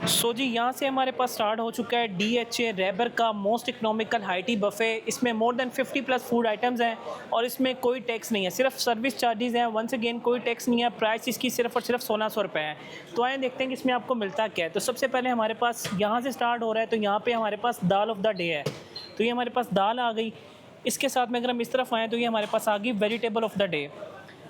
सो जी यहाँ से हमारे पास स्टार्ट हो चुका है DHA रेबर का मोस्ट इकोनॉमिकल हाई बफे। इसमें more than 50 plus food items हैं और इसमें कोई टैक्स नहीं है, सिर्फ सर्विस चार्जेस हैं। वंस अगेन कोई टैक्स नहीं है। प्राइस इसकी सिर्फ और सिर्फ 1600 रुपये है। तो आए देखते हैं कि इसमें आपको मिलता क्या है। तो सबसे पहले हमारे पास यहाँ से स्टार्ट हो रहा है, तो यहाँ पर हमारे पास दाल ऑफ द डे है। तो ये हमारे पास दाल आ गई। इसके साथ में अगर हम इस तरफ आएँ तो ये हमारे पास आ गई वेजिटेबल ऑफ द डे।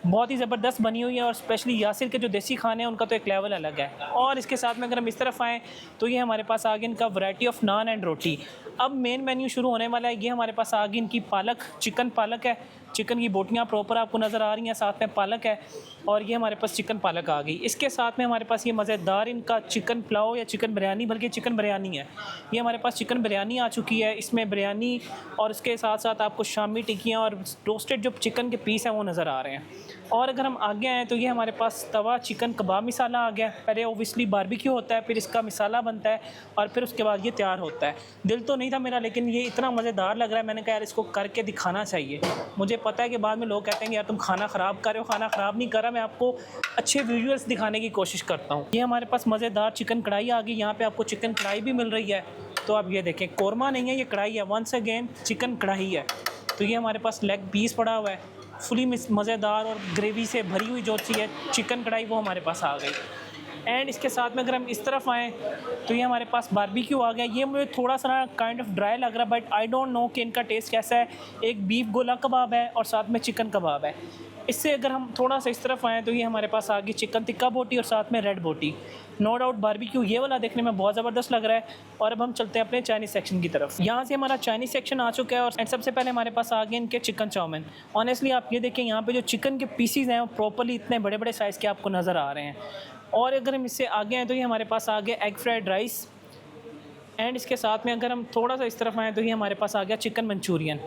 बहुत ही ज़बरदस्त बनी हुई है और स्पेशली यासिर के जो देसी खाने हैं उनका तो एक लेवल अलग है। और इसके साथ में अगर हम इस तरफ आएँ तो ये हमारे पास आ गई इनका वैरायटी ऑफ नान एंड रोटी। अब मेन मेन्यू शुरू होने वाला है। ये हमारे पास आ गई इनकी पालक चिकन पालक है। चिकन की बोटियाँ प्रॉपर आपको नज़र आ रही हैं, साथ में पालक है और ये हमारे पास चिकन पालक आ गई। इसके साथ में हमारे पास ये मज़ेदार इनका चिकन पुलाव या चिकन बिरयानी, बल्कि चिकन बिरयानी है। ये हमारे पास चिकन बिरयानी आ चुकी है। इसमें बिरयानी और इसके साथ साथ आपको शामी टिक्कियाँ और रोस्टेड जो चिकन के पीस हैं वो नज़र आ रहे हैं। और अगर हम आगे आएँ तो ये हमारे पास तवा चिकन कबाब मिसाला आ गया। पहले ओबियसली बारबेक्यू होता है, फिर इसका मिसाला बनता है और फिर उसके बाद ये तैयार होता है। दिल तो नहीं था मेरा, लेकिन ये इतना मज़ेदार लग रहा है, मैंने कहा यार इसको करके दिखाना चाहिए। मुझे पता है कि बाद में लोग कहते हैं कि यार तुम खाना ख़राब कर रहे हो। खाना ख़राब नहीं कर रहा, मैं आपको अच्छे विजुअल्स दिखाने की कोशिश करता हूँ। ये हमारे पास मज़ेदार चिकन कढ़ाई आ गई। यहाँ पर आपको चिकन कढ़ाई भी मिल रही है। तो आप ये देखें, कौरमा नहीं है, ये कढ़ाई है। वंस अगेन चिकन कढ़ाई है। तो ये हमारे पास लेग पीस पड़ा हुआ है, फुली मज़ेदार और ग्रेवी से भरी हुई जो सी है चिकन कढ़ाई, वो हमारे पास आ गई। एंड इसके साथ में अगर हम इस तरफ आएँ तो ये हमारे पास बारबेक्यू आ गया। ये मुझे थोड़ा सा काइंड ऑफ ड्राई लग रहा है, बट आई डोंट नो कि इनका टेस्ट कैसा है। एक बीफ गोला कबाब है और साथ में चिकन कबाब है। इससे अगर हम थोड़ा सा इस तरफ आएँ तो ये हमारे पास आ गई चिकन टिक्का बोटी और साथ में रेड बोटी। नो डाउट बारबेक्यू ये वाला देखने में बहुत ज़बरदस्त लग रहा है। और अब हम चलते हैं अपने चाइनीज़ सेक्शन की तरफ। यहाँ से हमारा चाइनीज़ सेक्शन आ चुका है और सबसे पहले हमारे पास आ गए इनके चिकन चाउमीन। ऑनेस्टली आप ये देखें, यहाँ पे जो चिकन के पीसीज हैं वो प्रॉपर्ली इतने बड़े बड़े साइज़ के आपको नज़र आ रहे हैं। और अगर हम इससे आगे आएँ तो ये हमारे पास आ गया एग फ्राइड राइस। एंड इसके साथ में अगर हम थोड़ा सा इस तरफ आएँ तो ये हमारे पास आ गया चिकन मंचूरियन।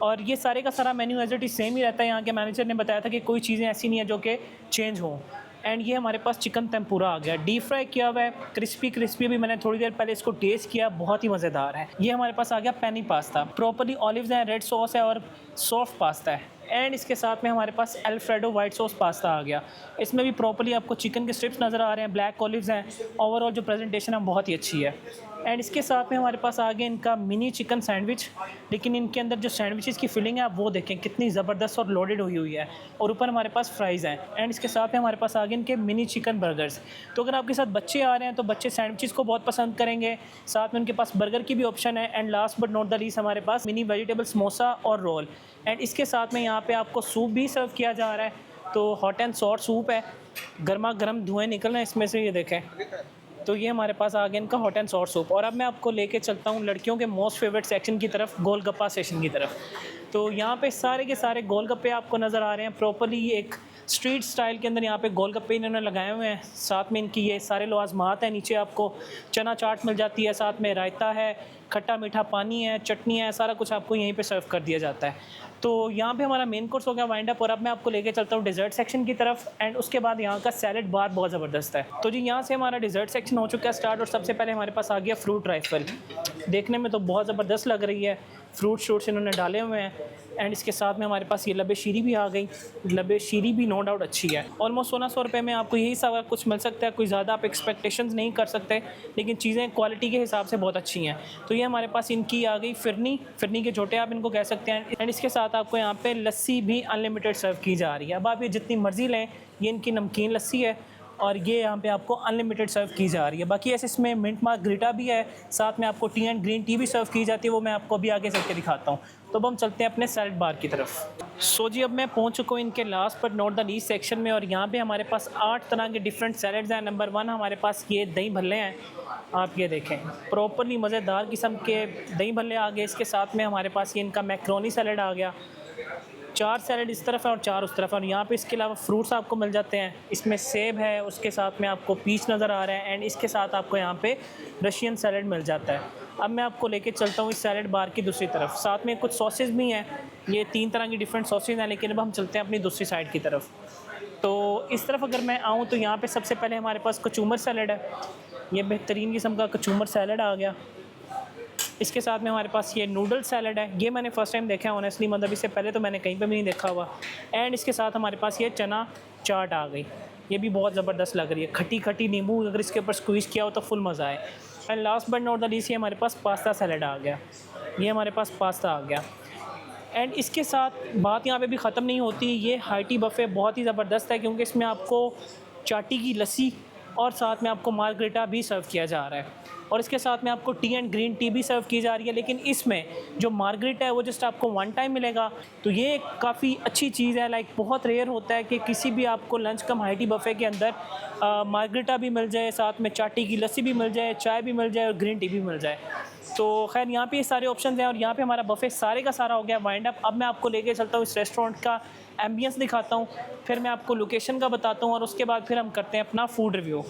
और ये सारे का सारा menu as it is same ही रहता है। यहाँ के मैनेजर ने बताया था कि कोई चीज़ें ऐसी नहीं है जो कि चेंज हों। एंड ये हमारे पास चिकन टेम्पुरा आ गया, डीप फ्राई किया हुआ है, क्रिस्पी भी। मैंने थोड़ी देर पहले इसको टेस्ट किया, बहुत ही मज़ेदार है। ये हमारे पास आ गया पेनी पास्ता, प्रॉपर्ली ऑलिव्स हैं, रेड सॉस है और सॉफ्ट पास्ता है। एंड इसके साथ में हमारे पास अल्फ्रेडो वाइट सॉस पास्ता आ गया। इसमें भी प्रॉपर्ली आपको चिकन के स्ट्रिप्स नज़र आ रहे हैं, ब्लैक ऑलिव्स हैं। ओवरऑल जो प्रेजेंटेशन है बहुत ही अच्छी है। एंड इसके साथ में हमारे पास आ गया इनका मिनी चिकन सैंडविच। लेकिन इनके अंदर जो सैंडविचेस की फिलिंग है आप वो देखें कितनी ज़बरदस्त और लोडेड हुई है। और ऊपर हमारे पास फ्राइज़ हैं। एंड इसके साथ में हमारे पास आ गए इनके मिनी चिकन बर्गर्स। तो अगर आपके साथ बच्चे आ रहे हैं तो बच्चे सैंडविचेस को बहुत पसंद करेंगे। साथ में उनके पास बर्गर की भी ऑप्शन है। And last but not the least हमारे पास मिनी वेजिटेबल समोसा और रोल। एंड इसके साथ में यहाँ पे आपको सूप भी सर्व किया जा रहा है। तो हॉट एंड सॉट सूप है, गर्मा गर्म धुएँ निकल रहे हैं इसमें से, ये देखें। तो ये हमारे पास आ गया इनका हॉट एंड सॉट सूप। और अब मैं आपको लेके चलता हूँ लड़कियों के मोस्ट फेवरेट सेक्शन की तरफ, गोलगप्पा सेक्शन की तरफ। तो यहाँ पे सारे के सारे गोलगप्पे आपको नज़र आ रहे हैं। प्रॉपर्ली एक स्ट्रीट स्टाइल के अंदर यहाँ पे गोलगप्पे इन्होंने लगाए हुए हैं। साथ में इनकी ये सारे लवाजमात हैं। नीचे आपको चना चाट मिल जाती है, साथ में रायता है, खट्टा मीठा पानी है, चटनी है, सारा कुछ आपको यहीं पे सर्व कर दिया जाता है। तो यहाँ पे हमारा मेन कोर्स हो गया वाइंड अप। और अब मैं आपको लेके चलता हूँ डिज़र्ट सेक्शन की तरफ। एंड उसके बाद यहाँ का सैलेड बार बहुत ज़बरदस्त है। तो जी यहाँ से हमारा डिज़र्ट सेक्शन हो चुका है स्टार्ट। और सबसे पहले हमारे पास आ गया फ्रूट राइफल। देखने में तो बहुत ज़बरदस्त लग रही है, फ्रूट शूट्स इन्होंने डाले हुए हैं। एंड इसके साथ में हमारे पास ये लबे शीरी भी आ गई। लबे शीरी भी नो डाउट अच्छी है। ऑलमोस्ट 1600 रुपये में आपको यही सब कुछ मिल सकता है। कोई ज़्यादा आप एक्सपेक्टेशंस नहीं कर सकते, लेकिन चीज़ें क्वालिटी के हिसाब से बहुत अच्छी हैं। तो ये हमारे पास इनकी आ गई फिरनी के छोटे आप इनको कह सकते हैं। एंड इसके साथ आपको यहाँ पे लस्सी भी अनलिमिटेड सर्व की जा रही है। अब आप ये जितनी मर्ज़ी लें, ये इनकी नमकीन लस्सी है और ये यहाँ पे आपको अनलिमिटेड सर्व की जा रही है। बाकी ऐसे इसमें मिंट मार्गरीटा भी है, साथ में आपको टी एंड ग्रीन टी भी सर्व की जाती है। वो मैं आपको अभी आगे चल के दिखाता हूँ। तो अब हम चलते हैं अपने सैलेड बार की तरफ। सो जी अब मैं पहुँच चुका हूँ इनके last but not the least section में। और यहाँ पे हमारे पास 8 तरह के डिफरेंट सैलेड्स हैं। नंबर 1 हमारे पास ये दही भल्ले हैं। आप ये देखें, प्रॉपर्ली मज़ेदार किस्म के दही भल्ले आ गए। इसके साथ में हमारे पास ये इनका मैक्रोनी सैलेड आ गया। 4 सैलेड इस तरफ है और 4 उस तरफ है। और यहाँ पे इसके अलावा फ्रूट्स आपको मिल जाते हैं। इसमें सेब है, उसके साथ में आपको पीच नज़र आ रहा है। एंड इसके साथ आपको यहाँ पे रशियन सैलेड मिल जाता है। अब मैं आपको लेके चलता हूँ इस सैलेड बार की दूसरी तरफ। साथ में कुछ सॉसेज भी हैं। ये 3 तरह की डिफरेंट सॉसेज हैं। लेकिन अब हम चलते हैं अपनी दूसरी साइड की तरफ। तो इस तरफ अगर मैं आऊँ तो यहाँ पे सबसे पहले हमारे पास कचूमर सैलेड है। ये बेहतरीन किस्म का कचूमर सैलेड आ गया। इसके साथ में हमारे पास ये नूडल सैलेड है। ये मैंने फ़र्स्ट टाइम देखा है ऑनेस्टली, मतलब इससे पहले तो मैंने कहीं पे भी नहीं देखा हुआ। एंड इसके साथ हमारे पास ये चना चाट आ गई। ये भी बहुत ज़बरदस्त लग रही है, खट्टी खट्टी नींबू अगर इसके ऊपर स्क्वीज़ किया हो तो फुल मज़ा आए। And last but not the least, ये हमारे पास पास्ता सैलड आ गया, ये हमारे पास पास्ता आ गया। एंड इसके साथ बात यहाँ पे भी ख़त्म नहीं होती, ये हाइटी बफ़े बहुत ही ज़बरदस्त है क्योंकि इसमें आपको चाटी की लस्सी और साथ में आपको मार्गरेटा भी सर्व किया जा रहा है और इसके साथ में आपको टी एंड ग्रीन टी भी सर्व की जा रही है। लेकिन इसमें जो मार्गरेटा है वो जस्ट आपको वन टाइम मिलेगा, तो ये काफ़ी अच्छी चीज़ है। लाइक बहुत रेयर होता है कि किसी भी आपको लंच कम हाइटी बफ़े के अंदर मार्गरेटा भी मिल जाए, साथ में चाटी की लस्सी भी मिल जाए, चाय भी मिल जाए और ग्रीन टी भी मिल जाए। तो खैर यहाँ पे ये सारे ऑप्शंस हैं और यहाँ पे हमारा बफ़े सारे का सारा हो गया वाइंड अप। अब मैं आपको लेके चलता हूँ इस रेस्टोरेंट का एम्बियंस दिखाता हूँ, फिर मैं आपको लोकेशन का बताता हूँ और उसके बाद फिर हम करते हैं अपना फूड रिव्यू।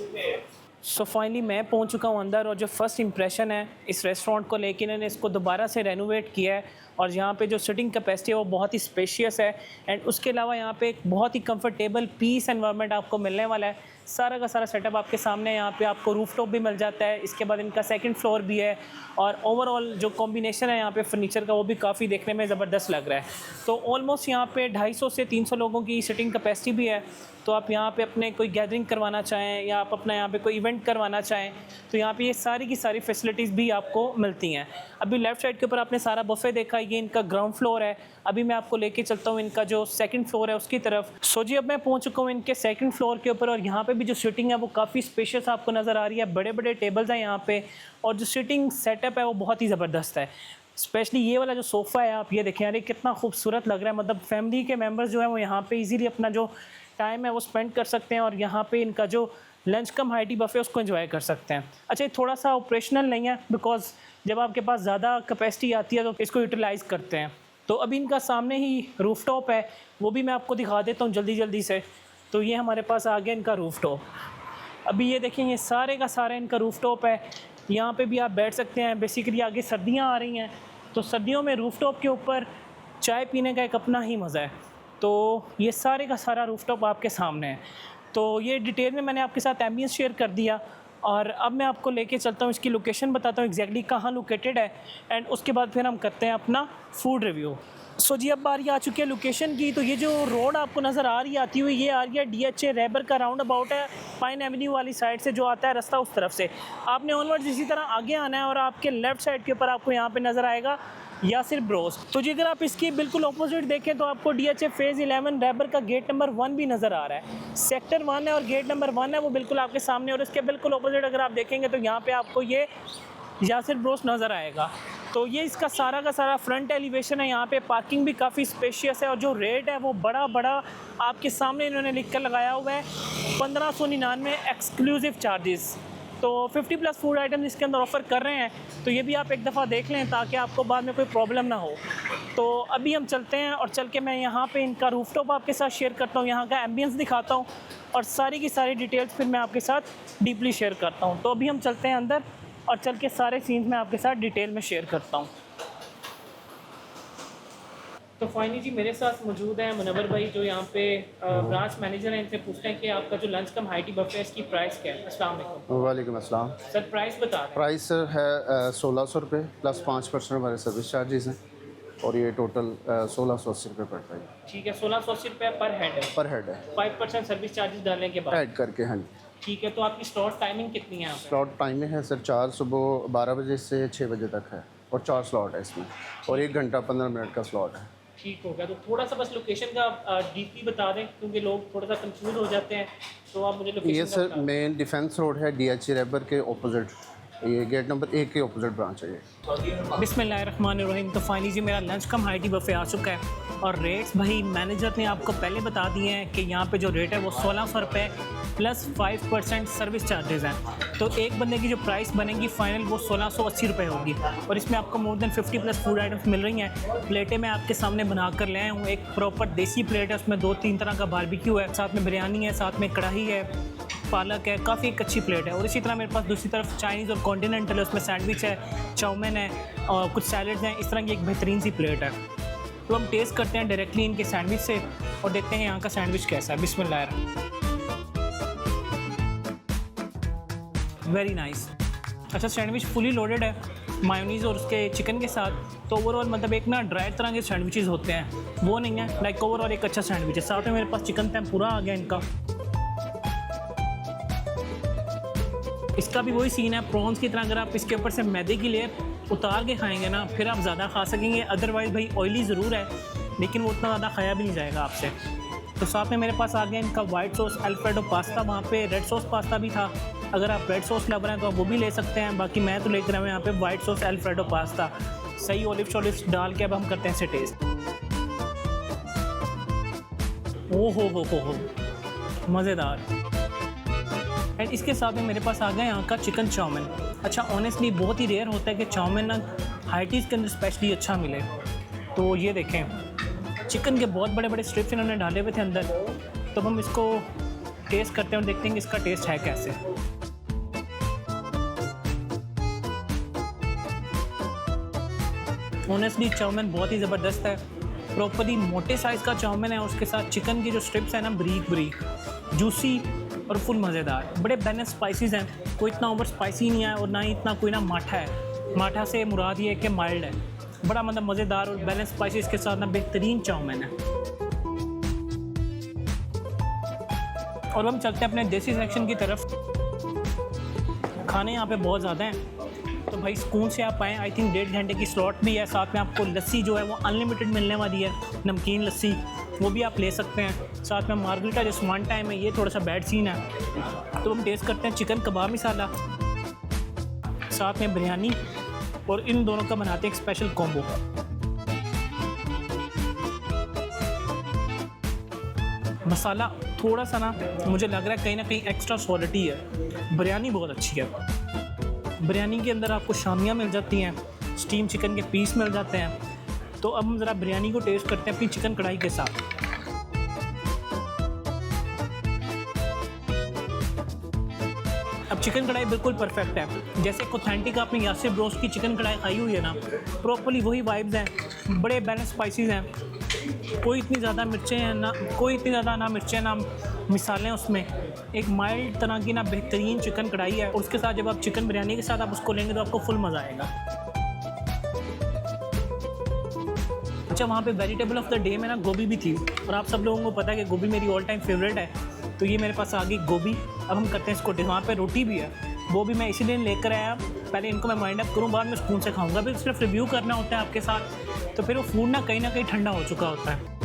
सो फाइनली मैं पहुंच चुका हूं अंदर और जो फर्स्ट इंप्रेशन है इस रेस्टोरेंट को लेके, इन्होंने इसको दोबारा से रेनोवेट किया है और यहाँ पे जो सिटिंग कैपेसिटी है वो बहुत ही स्पेशियस है। एंड उसके अलावा यहाँ पे एक बहुत ही कंफर्टेबल पीस एनवायरनमेंट आपको मिलने वाला है। सारा का सारा सेटअप आपके सामने है, यहाँ पे आपको रूफटॉप भी मिल जाता है, इसके बाद इनका सेकंड फ्लोर भी है और ओवरऑल जो कॉम्बिनेशन है यहाँ पे फर्नीचर का वो भी काफ़ी देखने में ज़बरदस्त लग रहा है। तो ऑलमोस्ट यहाँ पे 250 से 300 लोगों की सिटिंग कैपेसिटी भी है। तो आप यहाँ पे अपने कोई गैदरिंग करवाना चाहें या आप अपना यहाँ पे कोई इवेंट करवाना चाहें तो यहाँ पे ये सारी की सारी फैसिलिटीज़ भी आपको मिलती हैं। अभी लेफ़्ट साइड के ऊपर आपने सारा बफ़े देखा, ये इनका ग्राउंड फ्लोर है। अभी मैं आपको लेके चलता हूँ इनका जो सेकंड फ्लोर है उसकी तरफ। सो जी अब मैं पहुँच चुका हूँ इनके सेकंड फ्लोर के ऊपर और यहाँ पे भी जो सीटिंग है वो काफ़ी स्पेशियस आपको नज़र आ रही है। बड़े बड़े टेबल्स हैं यहाँ पे और जो सीटिंग सेटअप है वो बहुत ही ज़बरदस्त है। स्पेशली ये वाला जो सोफ़ा है आप ये देखें यार, ये कितना खूबसूरत लग रहा है। मतलब फैमिली के मेम्बर्स जो है वो यहाँ पे इजीली अपना जो टाइम है वो स्पेंड कर सकते हैं और यहाँ पे इनका जो लंच कम हाइटी बफ़े उसको एंजॉय कर सकते हैं। अच्छा ये थोड़ा सा ऑपरेशनल नहीं है बिकॉज जब आपके पास ज़्यादा कैपेसिटी आती है तो इसको यूटिलाइज़ करते हैं। तो अभी इनका सामने ही रूफटॉप है, वो भी मैं आपको दिखा देता हूँ जल्दी से। तो ये हमारे पास आ गया इनका रूफटॉप। अभी ये देखें ये सारे का सारा इनका रूफटॉप है, यहाँ पे भी आप बैठ सकते हैं। बेसिकली आगे सर्दियाँ आ रही हैं तो सर्दियों में रूफटॉप के ऊपर चाय पीने का एक अपना ही मज़ा है। तो ये सारे का सारा रूफटॉप आपके सामने है। तो ये डिटेल में मैंने आपके साथ एम्बियंस शेयर कर दिया और अब मैं आपको लेके चलता हूँ, इसकी लोकेशन बताता हूँ एग्जैक्टली कहाँ लोकेटेड है एंड उसके बाद फिर हम करते हैं अपना फूड रिव्यू। सो जी अब बारी आ चुकी है लोकेशन की। तो ये जो रोड आपको नज़र आ रही है आती हुई, ये आ रही है DHA रैबर का राउंड अबाउट है, पाइन एवेन्यू वाली साइड से जो आता है रास्ता उस तरफ से आपने ऑनवर्ड्स इसी तरह आगे आना है और आपके लेफ़्ट साइड के ऊपर आपको यहाँ पे नज़र आएगा यासिर ब्रोस। तो जी अगर आप इसकी बिल्कुल ऑपोजिट देखें तो आपको DHA फेज़ 11 रैबर का गेट नंबर 1 भी नज़र आ रहा है। सेक्टर 1 है और गेट नंबर 1 है वो बिल्कुल आपके सामने और इसके बिल्कुल ऑपोजिट अगर आप देखेंगे तो यहाँ पे आपको ये यासिर ब्रोस नज़र आएगा। तो ये इसका सारा का सारा फ्रंट एलिवेशन है। यहाँ पे पार्किंग भी काफ़ी स्पेशियस है और जो रेट है वो बड़ा आपके सामने इन्होंने लिख कर लगाया हुआ है 1599 एक्सक्लूसिव चार्जेस। तो 50+ फूड आइटम्स इसके अंदर ऑफ़र कर रहे हैं, तो ये भी आप एक दफ़ा देख लें ताकि आपको बाद में कोई प्रॉब्लम ना हो। तो अभी हम चलते हैं और चल के मैं यहाँ पे इनका रूफटॉप आपके साथ शेयर करता हूँ, यहाँ का एम्बियंस दिखाता हूँ और सारी की सारी डिटेल्स फिर मैं आपके साथ डीपली शेयर करता हूँ। तो अभी हम चलते हैं अंदर और चल के सारे सीन्स मैं आपके साथ डिटेल में शेयर करता हूँ। तो फाइनली जी मेरे साथ मौजूद है मुनव्वर भाई जो यहाँ पे ब्रांच मैनेजर हैं। इनसे पूछते हैं कि आपका जो लंच कम हाइटी बफ़े है इसकी प्राइस क्या है। अस्सलाम वालेकुम। वालेकुम अस्सलाम। सर प्राइस बता दें। प्राइस है 1600 रुपये प्लस 5% हमारे सर्विस चार्जेस हैं और ये टोटल 1680 रुपये पड़ता है। ठीक है 1680 रुपये पर हेड है 5% सर्विस चार्जेस डालने के बाद ऐड करके। हाँ जी ठीक है। तो आपकी स्लॉट टाइमिंग कितनी है यहाँ पे? स्लॉट टाइमिंग है सर 4 सुबह 12 बजे से 6 बजे तक है और 4 स्लॉट है इसमें और 1 घंटा 15 मिनट का स्लॉट है। ठीक हो गया। तो थोड़ा सा बस लोकेशन का डीपली बता दें क्योंकि लोग थोड़ा सा कंफ्यूज हो जाते हैं, तो आप मुझे लोकेशन ये सर मेन डिफेंस रोड है DHA रैबर के ऑपोजिट, ये गेट नंबर 1 के ऑपोजिट ब्रांच है ये। बिस्मिल्लाहिर्रहमानिर्रहीम। तो फाइनली जी मेरा लंच कम हाइटी बफ़े आ चुका है और रेट्स भाई मैनेजर ने आपको पहले बता दिए हैं कि यहाँ पे जो रेट है वो 1600 रुपये प्लस 5% सर्विस चार्जेस हैं। तो एक बंदे की जो प्राइस बनेगी फ़ाइनल वो 1680 रुपये होगी और इसमें आपको मोर देन 50+ फूड आइटम्स मिल रही हैं। प्लेटें मैं आपके सामने बना कर ले आया हूँ। एक प्रॉपर देसी प्लेट है, उसमें 2-3 तरह का बारबेक्यू है, साथ में बिरयानी है, साथ में कढ़ाई है, पालक है, काफ़ी एक अच्छी प्लेट है। और इसी तरह मेरे पास दूसरी तरफ चाइनीज़ और कॉन्टिनेंटल है, उसमें सैंडविच है, चाउमीन है और कुछ सैलड्स हैं। इस तरह की एक बेहतरीन सी प्लेट है। तो हम टेस्ट करते हैं डायरेक्टली इनके सैंडविच से और देखते हैं यहाँ का सैंडविच कैसा है। बिस्मिल्लाह। Very nice. अच्छा सैंडविच फुली लोडेड है मायोनीज़ और उसके चिकन के साथ। तो ओवरऑल मतलब एक ना ड्राई तरह के सैंडविचेस होते हैं वो नहीं है, लाइक ओवरऑल एक अच्छा सैंडविच है। साथ में मेरे पास चिकन टेम्पुरा आ गया इनका। इसका भी वही सीन है, प्रॉन्स की तरह अगर आप इसके ऊपर से मैदे की लेयर उतार के खाएंगे ना फिर आप ज़्यादा खा सकेंगे। अदरवाइज़ भाई ऑयली ज़रूर है लेकिन वो उतना ज़्यादा खाया भी नहीं जाएगा आपसे। तो साथ में मेरे पास आ गया इनका वाइट सॉस अल्फ्रेडो पास्ता, वहाँ पे रेड सॉस पास्ता भी था। अगर आप रेड सॉस लवर हैं तो आप वो भी ले सकते हैं, बाकी मैं तो लेकर आया हूँ यहाँ पे वाइट सॉस अल्फ्रेडो पास्ता। सही ऑलिव शॉलिव डाल के अब हम करते हैं इसे टेस्ट। ओ हो मज़ेदार। एंड इसके साथ में मेरे पास आ गया यहाँ का चिकन चाउमिन। अच्छा ऑनेस्टली बहुत ही रेयर होता है कि चाउमिन ना हाइटीज़ के अंदर स्पेशली अच्छा मिले। तो ये देखें चिकन के बहुत बड़े बड़े स्ट्रिप्स इन्होंने डाले हुए थे अंदर। तो हम इसको टेस्ट करते हैं और देखते हैं कि इसका टेस्ट है कैसे। ऑनेस्टली चाउमिन बहुत ही ज़बरदस्त है, प्रॉपरली मोटे साइज़ का चाउमिन है। उसके साथ चिकन की जो स्ट्रिप्स हैं ना बारीक बारीक जूसी और फुल मज़ेदार। बड़े बैलेंस स्पाइसेस हैं, कोई इतना ओवर स्पाइसी नहीं है और ना ही इतना कोई ना माठा है। माठा से मुराद ये है कि माइल्ड है। बड़ा मतलब मज़ेदार और बैलेंस स्पाइसेस के साथ ना बेहतरीन चाउमिन है। और हम चलते हैं अपने देसी सेक्शन की तरफ। खाने यहाँ पे बहुत ज़्यादा हैं तो भाई सुकून से आप आएँ। आई थिंक 1.5 घंटे की स्लॉट भी है, साथ में आपको लस्सी जो है वो अनलिमिटेड मिलने वाली है, नमकीन लस्सी वो भी आप ले सकते हैं। साथ में मार्गरिटा जो वन टाइम है ये थोड़ा सा बैड सीन है। तो हम टेस्ट करते हैं चिकन कबाब मसाला, साथ में बिरयानी, और इन दोनों का बनाते हैं एक स्पेशल कॉम्बो। मसाला थोड़ा सा ना मुझे लग रहा है कहीं ना कहीं एक्स्ट्रा सॉलिटी है। बिरयानी बहुत अच्छी है। बिरयानी के अंदर आपको शामियाँ मिल जाती हैं, स्टीम चिकन के पीस मिल जाते हैं। तो अब हम ज़रा बिरयानी को टेस्ट करते हैं अपनी चिकन कढ़ाई के साथ। अब चिकन कढ़ाई बिल्कुल परफेक्ट है, जैसे ऑथेंटिक आपने यासिर ब्रोस की चिकन कढ़ाई खाई हुई है ना, प्रॉपर्ली वही वाइब्स हैं। बड़े बैलेंस स्पाइसेस हैं, कोई इतनी ज़्यादा मिर्चें हैं ना, कोई इतनी ज़्यादा ना मिर्चें ना मिसालें उसमें। एक माइल्ड तरह की ना बेहतरीन चिकन कढ़ाई है। और उसके साथ जब आप चिकन बिरयानी के साथ आप उसको लेंगे तो आपको फुल मज़ा आएगा। अच्छा वहाँ पे वेजिटेबल ऑफ द डे में ना गोभी भी थी, और आप सब लोगों को पता है कि गोभी मेरी ऑल टाइम फेवरेट है। तो ये मेरे पास आ गई गोभी। अब हम करते हैं इसको टेस्ट। वहाँ पे रोटी भी है, वो भी मैं इसीलिए लेकर आया, पहले इनको मैं माइंड अप करूँ, बाद में स्पून से खाऊंगा। फिर सिर्फ रिव्यू करना होता है आपके साथ, तो फिर वो फूड ना कहीं ठंडा हो चुका होता है।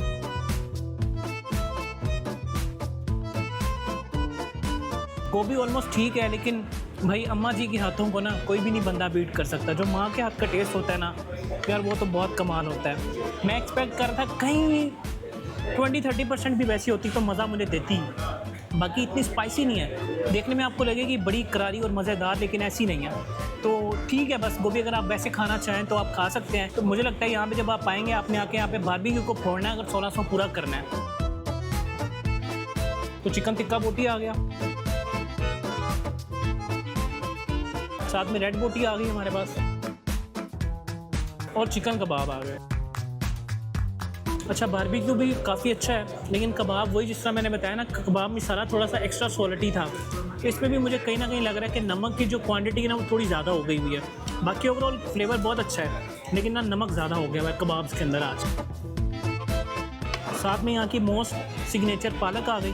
गोभी ऑलमोस्ट ठीक है, लेकिन भाई अम्मा जी के हाथों को ना कोई भी नहीं बंदा बीट कर सकता। जो माँ के हाथ का टेस्ट होता है ना यार, वो तो बहुत कमाल होता है। मैं एक्सपेक्ट कर रहा था कहीं 20-30% भी वैसी होती तो मज़ा मुझे देती। बाकी इतनी स्पाइसी नहीं है, देखने में आपको लगेगी बड़ी करारी और मज़ेदार, लेकिन ऐसी नहीं है। तो ठीक है, बस गोभी अगर आप वैसे खाना चाहें तो आप खा सकते हैं। तो मुझे लगता है यहाँ पे जब आप आएंगे आपने आके यहाँ पे बारबेक्यू को फोड़ना है, अगर 1600 पूरा करना है। तो चिकन टिक्का बोटी आ गया, साथ में रेड बोटी आ गई हमारे पास, और चिकन कबाब आ गए। अच्छा बारबेक्यू भी काफ़ी अच्छा है, लेकिन कबाब वही जिस तरह मैंने बताया ना, कबाब मसाला थोड़ा सा एक्स्ट्रा सॉलिटी था। इसमें भी मुझे कहीं ना कहीं लग रहा है कि नमक की जो क्वांटिटी है ना वो थोड़ी ज़्यादा हो गई हुई है। बाकी ओवरऑल फ्लेवर बहुत अच्छा है, लेकिन ना नमक ज़्यादा हो गया हुआ है कबाब्स के अंदर आज। साथ में यहाँ की मोस्ट सिग्नेचर पालक आ गई,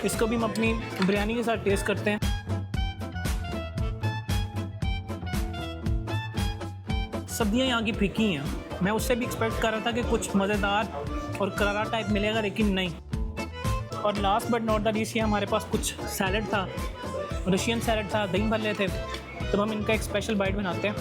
इसको भी हम अपनी बिरयानी के साथ टेस्ट करते हैं। सब्जियाँ यहाँ की फीकी हैं, मैं उससे भी एक्सपेक्ट कर रहा था कि कुछ मज़ेदार और करारा टाइप मिलेगा, लेकिन नहीं। और last but not the least हमारे पास कुछ सैलड था, रशियन सैलड था, दही भल्ले थे। तो हम इनका एक स्पेशल बाइट बनाते हैं।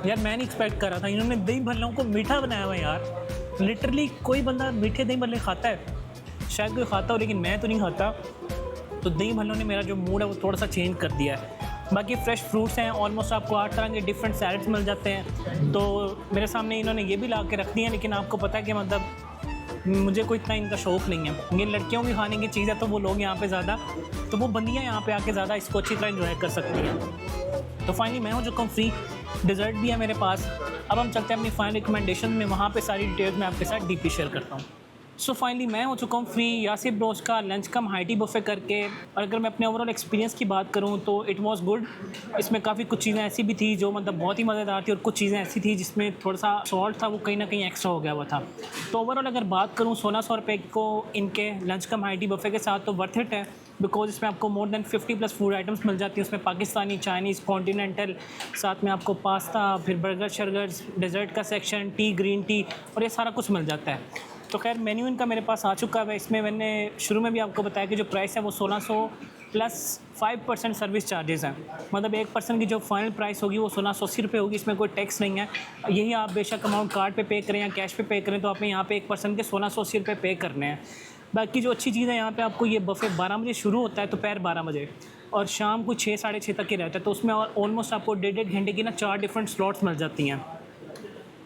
यार मैं नहीं एक्सपेक्ट कर रहा था, इन्होंने दही भल्लों को मीठा बनाया हुआ है यार। लिटरली कोई बंदा मीठे दही भल्ले खाता है, शायद कोई खाता हो, लेकिन मैं तो नहीं खाता। तो दही भल्लों ने मेरा जो मूड है वो थोड़ा सा चेंज कर दिया है। बाकी फ़्रेश फ्रूट्स हैं, ऑलमोस्ट आपको 8 तरह के डिफरेंट सैलड्स मिल जाते हैं। तो मेरे सामने इन्होंने ये भी ला के रख दी है, लेकिन आपको पता है कि मतलब मुझे कोई इतना इनका शौक़ नहीं है। ये लड़कियों की खाने की चीज़ है, तो वो लोग यहाँ पे ज़्यादा, तो वो बंदियाँ यहाँ पे आके ज़्यादा इसको अच्छी तरह इन्जॉय कर सकती हैं। तो फाइनली मैं हो चुका हूँ फ्री, डिज़र्ट भी है मेरे पास। अब हम चलते हैं अपनी फाइनल रिकमेंडेशन में, वहाँ पर सारी डिटेल्स मैं आपके साथ डीपली शेयर करता हूँ। सो फाइनली मैं हो चुका हूँ फ्री यासिर ब्रोच का लंच कम हाइटी बुफे करके। और अगर मैं अपने ओवरऑल एक्सपीरियंस की बात करूँ तो इट वाज गुड। इसमें काफ़ी कुछ चीज़ें ऐसी भी थी जो मतलब बहुत ही मज़ेदार थी, और कुछ चीज़ें ऐसी थी जिसमें थोड़ा सा सॉल्ट था वो कहीं ना कहीं एक्स्ट्रा हो गया हुआ था। तो ओवरऑल अगर बात करूँ 1600 रुपये को इनके लंच कम हाइटी बुफे के साथ तो वर्थ इट है, बिकॉज इसमें आपको मोर देन 50+ फूड आइटम्स मिल जाती हैं। उसमें पाकिस्तानी, चाइनीज़, कॉन्टिनेंटल, साथ में आपको पास्ता, फिर बर्गर शर्गर्स, डेजर्ट का सेक्शन, टी, ग्रीन टी, और ये सारा कुछ मिल जाता है। तो खैर मेन्यू इनका मेरे पास आ चुका है। इसमें मैंने शुरू में भी आपको बताया कि जो प्राइस है वो 1600 प्लस 5% सर्विस चार्जेस हैं। मतलब एक पर्सन की जो फाइनल प्राइस होगी वो 1680 रुपये होगी। इसमें कोई टैक्स नहीं है। यही आप बेशक अमाउंट कार्ड पे करें या कैश पे करें तो आपने यहाँ पे एक पर्सन के 1680 रुपये पे करने हैं। बाकी जो अच्छी चीज़ है यहाँ पे आपको ये बफ़े 12 बजे शुरू होता है, दोपहर 12 बजे, और शाम को 6 साढ़े 6 तक ही रहता है। तो उसमें ऑलमोस्ट आपको 1.5 घंटे की ना 4 डिफरेंट स्लॉट्स मिल जाती हैं।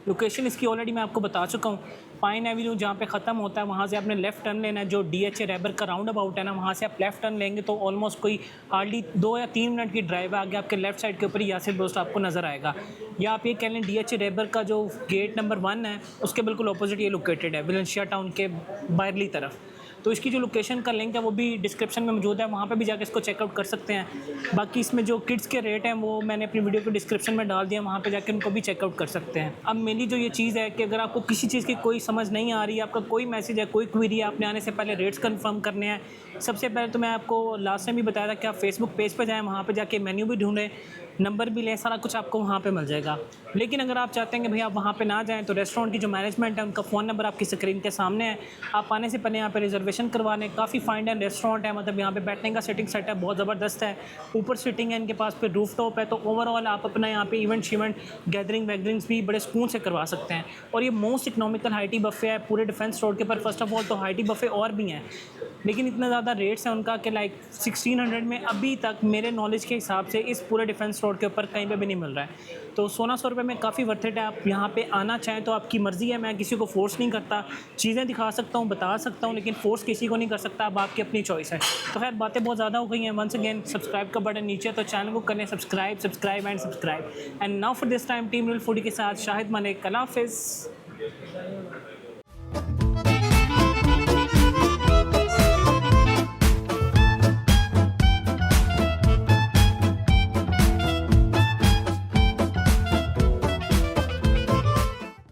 लोकेशन इसकी ऑलरेडी मैं आपको बता चुका हूँ। पाइन एवेन्यू जहाँ पे ख़त्म होता है वहाँ से आपने लेफ़्ट टर्न लेना है। जो DHA रैबर का राउंड अबाउट है ना, वहाँ से आप लेफ़्ट टर्न लेंगे तो ऑलमोस्ट कोई हार्डली 2 या 3 मिनट की ड्राइव है। आगे आपके लेफ़्ट साइड के ऊपर ही यासिर ब्रोस्ट आपको नज़र आएगा। या आप ये कह लें DHA रैबर का जो गेट नंबर 1 है उसके बिल्कुल अपोजिट ये लोकेटेड है, वैलेंशिया टाउन के बाहरली तरफ। तो इसकी जो लोकेशन का लिंक है वो भी डिस्क्रिप्शन में मौजूद है, वहाँ पे भी जाकर इसको चेकआउट कर सकते हैं। बाकी इसमें जो किड्स के रेट हैं वो मैंने अपनी वीडियो के डिस्क्रिप्शन में डाल दिया, वहाँ पे जाकर उनको भी चेकआउट कर सकते हैं। अब मेरी जो ये चीज़ है कि अगर आपको किसी चीज़ की कोई समझ नहीं आ रही है, आपका कोई मैसेज है, कोई क्वेरी है, आपने आने से पहले रेट्स कंफर्म करने हैं। सबसे पहले तो मैं आपको लास्ट टाइम भी बताया था कि आप फेसबुक पेज पर जाएँ, वहाँ पर जाके मेन्यू भी ढूंढें, नंबर भी लें, सारा कुछ आपको वहाँ पे मिल जाएगा। लेकिन अगर आप चाहते हैं कि भैया आप वहाँ पे ना जाएं तो रेस्टोरेंट की जो मैनेजमेंट है उनका फ़ोन नंबर आपकी स्क्रीन के सामने है। आप आने से पहले यहाँ पे रिजर्वेशन करवा लें। काफ़ी फाइन एंड रेस्टोरेंट है, मतलब यहाँ पे बैठने का सिटिंग सेटअप बहुत ज़बरदस्त है। ऊपर सिटिंग है इनके पास, फिर रूफ टॉप है। तो ओवरऑल आप अपना यहाँ पे इवेंट गैदरिंग वैदरिंग्स भी बड़े सुकून से करवा सकते हैं। और ये मोस्ट इकनॉमिकल हाइटी बफ़े है पूरे डिफेंस रोड के ऊपर। फर्स्ट ऑफ ऑल तो हाइटी बफ़े और भी हैं, लेकिन इतना ज़्यादा रेट्स हैं उनका कि लाइक 1600 में अभी तक मेरे नॉलेज के हिसाब से इस पूरे डिफेंस रोड के ऊपर कहीं पे भी नहीं मिल रहा है। तो 1600 रुपये में काफ़ी वर्थ इट है। आप यहाँ पे आना चाहें तो आपकी मर्ज़ी है, मैं किसी को फोर्स नहीं करता। चीज़ें दिखा सकता हूँ, बता सकता हूँ, लेकिन फोर्स किसी को नहीं कर सकता। अब आपकी अपनी चॉइस है। तो खैर बातें बहुत ज़्यादा हो गई हैं। वंस अगेन सब्सक्राइब का बटन नीचे, तो चैनल को करें subscribe and now for this time team real foodie के साथ शाहिद मलिक। अल्लाह हाफ़िज़।